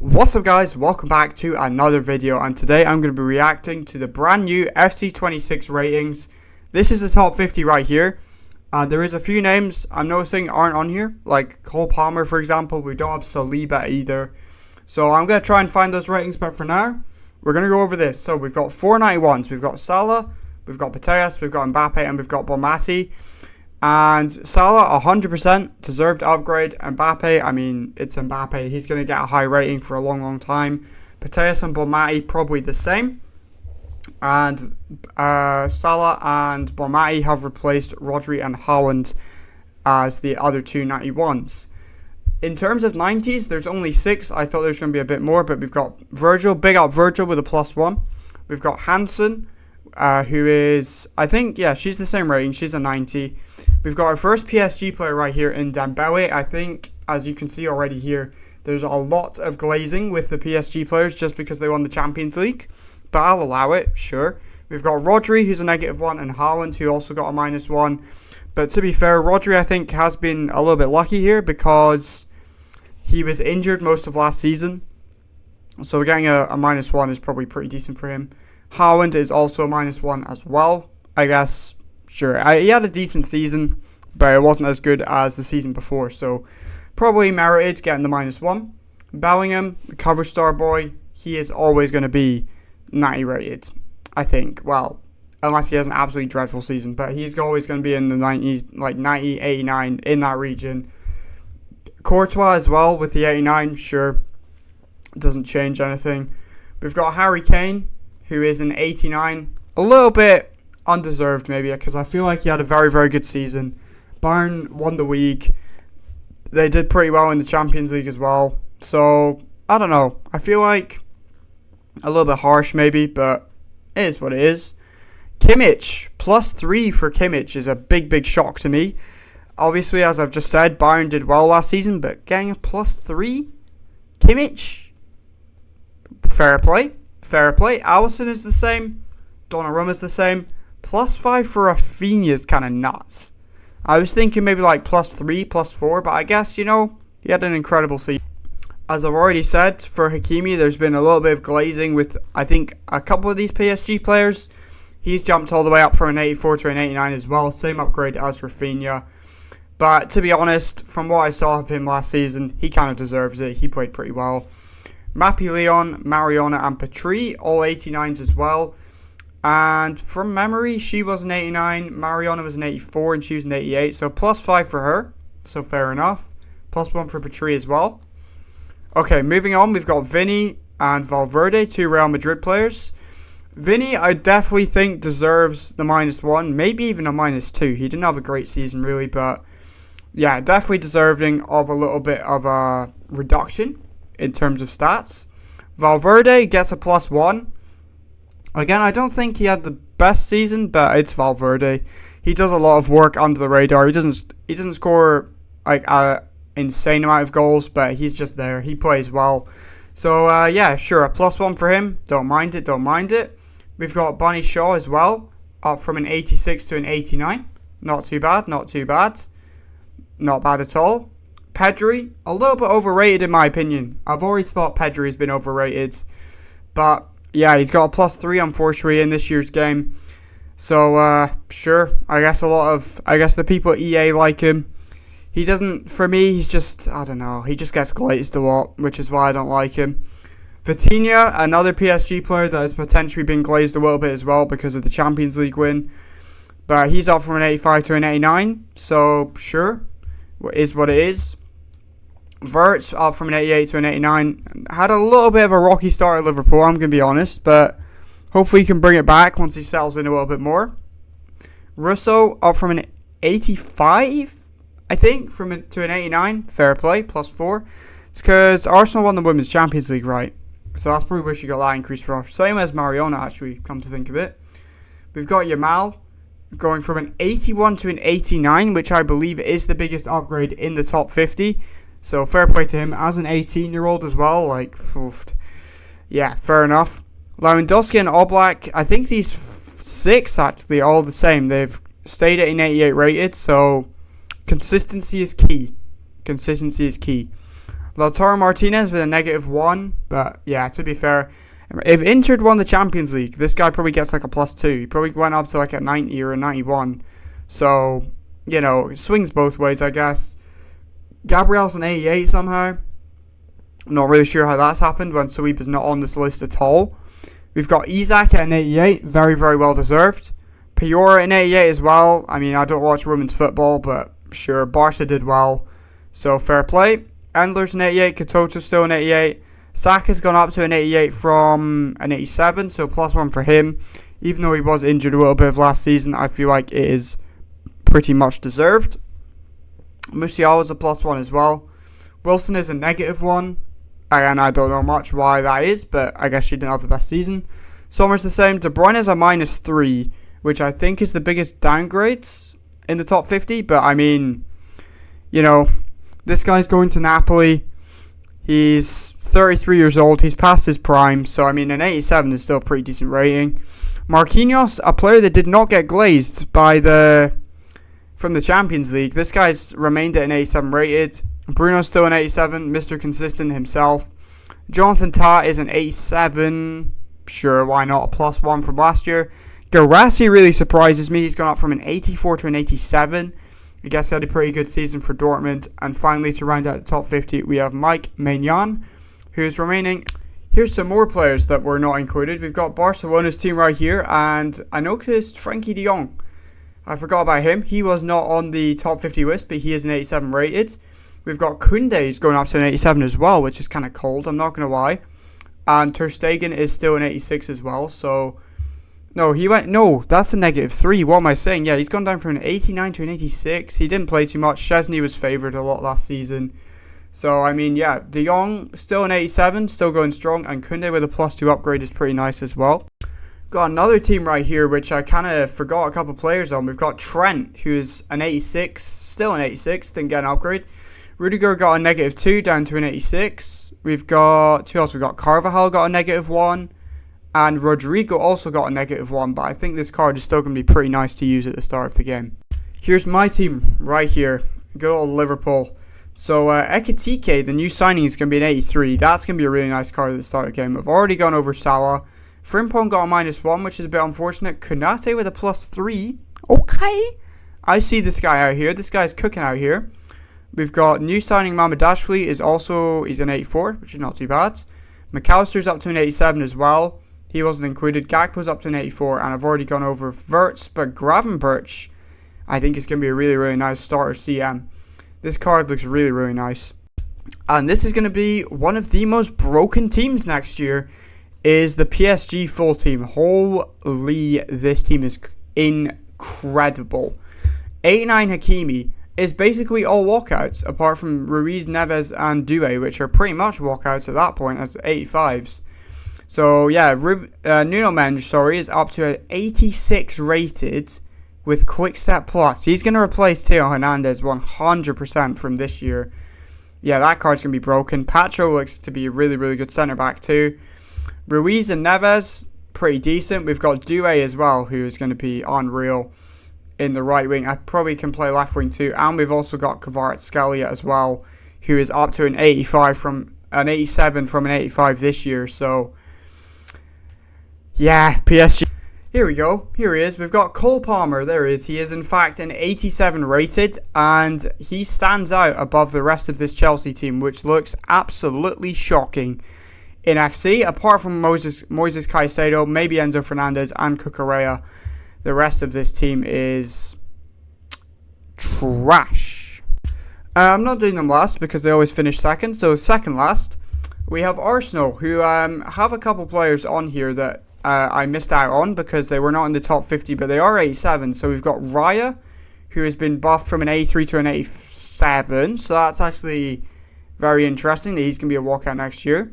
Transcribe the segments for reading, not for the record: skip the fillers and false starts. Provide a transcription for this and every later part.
What's up guys, welcome back to another video, and today I'm going to be reacting to the brand new FC26 ratings. This is the top 50 right here. There is a few names I'm noticing aren't on here, like Cole Palmer for example. We don't have Saliba either. So I'm going to try and find those ratings, but for now, we're going to go over this. So we've got 491s, we've got Salah, we've got Putellas, we've got Mbappe, and we've got Bonmati. And Salah, 100% deserved upgrade. Mbappe, I mean, it's Mbappe. He's going to get a high rating for a long time. Putellas and Bonmati, probably the same. And Salah and Bonmati have replaced Rodri and Haaland as the other two 91s. In terms of 90s, there's only 6. I thought there was going to be a bit more, but we've got Virgil, big up Virgil with a +1. We've got Hansen, who is, I think, yeah, she's the same rating. She's a 90. We've got our first PSG player right here in Dembele. I think, as you can see already here, there's a lot of glazing with the PSG players just because they won the Champions League. But I'll allow it, sure. We've got Rodri, who's a -1, and Haaland, who also got a -1. But to be fair, Rodri, I think, has been a little bit lucky here because he was injured most of last season. So getting a -1 is probably pretty decent for him. Haaland is also a -1 as well. I guess, sure. He had a decent season, but it wasn't as good as the season before. So probably merited getting the -1. Bellingham, the cover star boy, he is always going to be 90 rated, I think. Well, unless he has an absolutely dreadful season. But he's always going to be in the 90, like 90, 89, in that region. Courtois as well with the 89, sure. It doesn't change anything. We've got Harry Kane, who is an 89. A little bit undeserved maybe, because I feel like he had a very good season. Bayern won the league. They did pretty well in the Champions League as well. So, I don't know. I feel like a little bit harsh maybe, but it is what it is. Kimmich, +3 for Kimmich is a big shock to me. Obviously, as I've just said, Bayern did well last season, but getting a +3? Kimmich? Fair play. Fair play. Alisson is the same. Donnarumma is the same. +5 for Rafinha is kind of nuts. I was thinking maybe like +3, +4, but I guess, you know, he had an incredible season. As I've already said, for Hakimi, there's been a little bit of glazing with, I think, a couple of these PSG players. He's jumped all the way up from an 84 to an 89 as well. Same upgrade as Rafinha. But to be honest, from what I saw of him last season, he kind of deserves it. He played pretty well. Mappy Leon, Mariona, and Petri, all 89s as well. And from memory, she was an 89, Mariona was an 84, and she was an 88. So +5 for her. So fair enough. +1 for Petri as well. Okay, moving on, we've got Vinny and Valverde, 2 Real Madrid players. Vinny, I definitely think, deserves the -1, maybe even a -2. He didn't have a great season, really, but yeah, definitely deserving of a little bit of a reduction in terms of stats. Valverde gets a +1. Again, I don't think he had the best season, but it's Valverde. He does a lot of work under the radar. He doesn't score like a insane amount of goals, but he's just there. He plays well. So yeah, sure, a +1 for him. Don't mind it. We've got Bunny Shaw as well, up from an 86 to an 89. Not too bad. Not bad at all. Pedri, a little bit overrated in my opinion. I've always thought Pedri has been overrated. But yeah, he's got a +3 unfortunately in this year's game. So sure, I guess the people at EA like him. He doesn't, for me, he's just, I don't know, he just gets glazed a lot, which is why I don't like him. Vitinha, another PSG player that has potentially been glazed a little bit as well because of the Champions League win. But he's up from an 85 to an 89, so sure, is what it is. Wirtz up from an 88 to an 89. Had a little bit of a rocky start at Liverpool, I'm going to be honest, but hopefully he can bring it back once he settles in a little bit more. Russo up from an 85, I think, to an 89. Fair play, +4. It's because Arsenal won the Women's Champions League, right? So that's probably where she got that increase from. Same as Mariona, actually, come to think of it. We've got Yamal going from an 81 to an 89, which I believe is the biggest upgrade in the top 50. So fair play to him as an 18-year-old as well. Like, oof. Yeah, fair enough. Lewandowski and Oblak, I think these 6 actually are all the same. They've stayed at an 88 rated, so consistency is key. Lautaro Martinez with a -1. But yeah, to be fair, if Inter won the Champions League, this guy probably gets like a +2. He probably went up to like a 90 or a 91. So, you know, it swings both ways, I guess. Gabriel's an 88 somehow. I'm not really sure how that's happened when Saliba's not on this list at all. We've got Isak at an 88. Very, very well deserved. Piora in 88 as well. I mean, I don't watch women's football, but sure, Barca did well. So, fair play. Endler's an 88. Katoto's still an 88. Saka's gone up to an 88 from an 87, so +1 for him. Even though he was injured a little bit of last season, I feel like it is pretty much deserved. Musiala's a +1 as well. Wilson is a -1. Again, I don't know much why that is, but I guess she didn't have the best season. Sommer's the same. De Bruyne is a -3, which I think is the biggest downgrade in the top 50. But I mean, you know, this guy's going to Napoli. He's 33 years old. He's past his prime. So, I mean, an 87 is still a pretty decent rating. Marquinhos, a player that did not get glazed from the Champions League. This guy's remained at an 87 rated. Bruno's still an 87. Mr. Consistent himself. Jonathan Tah is an 87. Sure, why not? A +1 from last year. Guirassy really surprises me. He's gone up from an 84 to an 87. I guess he had a pretty good season for Dortmund. And finally, to round out the top 50, we have Mike Maignan, who's remaining. Here's some more players that were not included. We've got Barcelona's team right here, and I noticed Frankie de Jong. I forgot about him. He was not on the top 50 list, but he is an 87 rated. We've got Koundé's going up to an 87 as well, which is kind of cold, I'm not going to lie. And Ter Stegen is still an 86 as well, so... No, that's a -3. What am I saying? Yeah, he's gone down from an 89 to an 86. He didn't play too much. Szczesny was favoured a lot last season. So, I mean, yeah, De Jong still an 87, still going strong. And Koundé with a +2 upgrade is pretty nice as well. Got another team right here, which I kind of forgot a couple players on. We've got Trent, who's an 86, still an 86, didn't get an upgrade. Rudiger got a -2 down to an 86. We've got, who else? We've got Carvajal got a -1. And Rodrigo also got a -1, but I think this card is still going to be pretty nice to use at the start of the game. Here's my team right here. Good old Liverpool. So Ekitike, the new signing, is going to be an 83. That's going to be a really nice card at the start of the game. I've already gone over Salah. Frimpong got a -1, which is a bit unfortunate. Konate with a +3. Okay. I see this guy out here. This guy's cooking out here. We've got new signing Mamardashvili he's an 84, which is not too bad. McAllister's up to an 87 as well. He wasn't included. Gakpo's up to an 84, and I've already gone over Wirtz, but Gravenberch, I think, is going to be a really, really nice starter CM. This card looks really, really nice. And this is going to be one of the most broken teams next year, is the PSG full team. Holy, this team is incredible. 89 Hakimi is basically all walkouts, apart from Ruiz, Neves, and Doué, which are pretty much walkouts at that point as 85s. So, yeah, Nuno Mendes, is up to an 86 rated with Quickstep Plus. He's going to replace Theo Hernandez 100% from this year. Yeah, that card's going to be broken. Pacho looks to be a really, really good centre-back too. Ruiz and Neves, pretty decent. We've got Doué as well, who is going to be unreal in the right wing. I probably can play left wing too. And we've also got Kvaratskhelia as well, who is up to an 85 from an 87 from an 85 this year. So... yeah, PSG. Here we go. Here he is. We've got Cole Palmer. There he is. He is, in fact, an 87 rated, and he stands out above the rest of this Chelsea team, which looks absolutely shocking in FC. Apart from Moises Caicedo, maybe Enzo Fernandez, and Cucurella, the rest of this team is trash. I'm not doing them last because they always finish second. So, second last, we have Arsenal, who have a couple players on here that I missed out on because they were not in the top 50, but they are 87. So we've got Raya, who has been buffed from an 83 to an 87. So that's actually very interesting that he's going to be a walkout next year.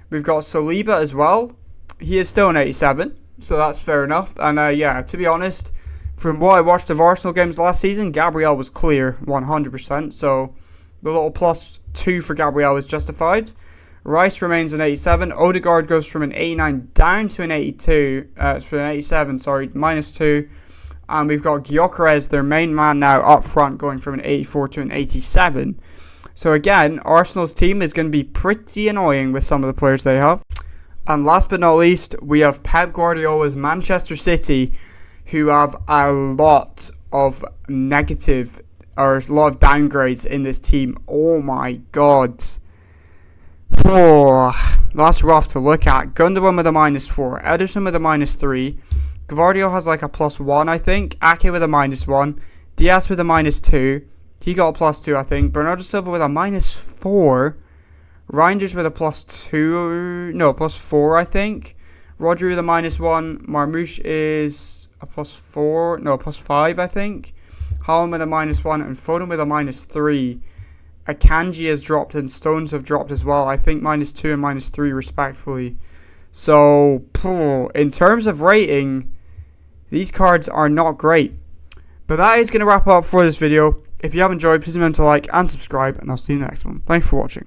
We've got Saliba as well. He is still an 87, so that's fair enough. And yeah, to be honest, from what I watched of Arsenal games last season, Gabriel was clear 100%. So the little +2 for Gabriel is justified. Rice remains an 87. Odegaard goes from an 89 down to an 82. It's an 87, -2. And we've got Gyökeres, their main man now, up front, going from an 84 to an 87. So again, Arsenal's team is going to be pretty annoying with some of the players they have. And last but not least, we have Pep Guardiola's Manchester City, who have a lot of negative, or a lot of downgrades in this team. Oh my god. Oh, that's rough to look at. Gundogan with a -4, Ederson with a -3, Gvardiol has like a +1 I think, Ake with a -1, Diaz with a -2, he got a +2 I think, Bernardo Silva with a -4, Reinders with a +2, no, +4 I think, Rodri with a -1, Marmoush is a +4, no, +5 I think, Haaland with a -1, and Foden with a -3. Akanji has dropped and Stones have dropped as well. I think -2 and -3 respectfully. So, in terms of rating, these cards are not great. But that is going to wrap up for this video. If you have enjoyed, please remember to like and subscribe, and I'll see you in the next one. Thanks for watching.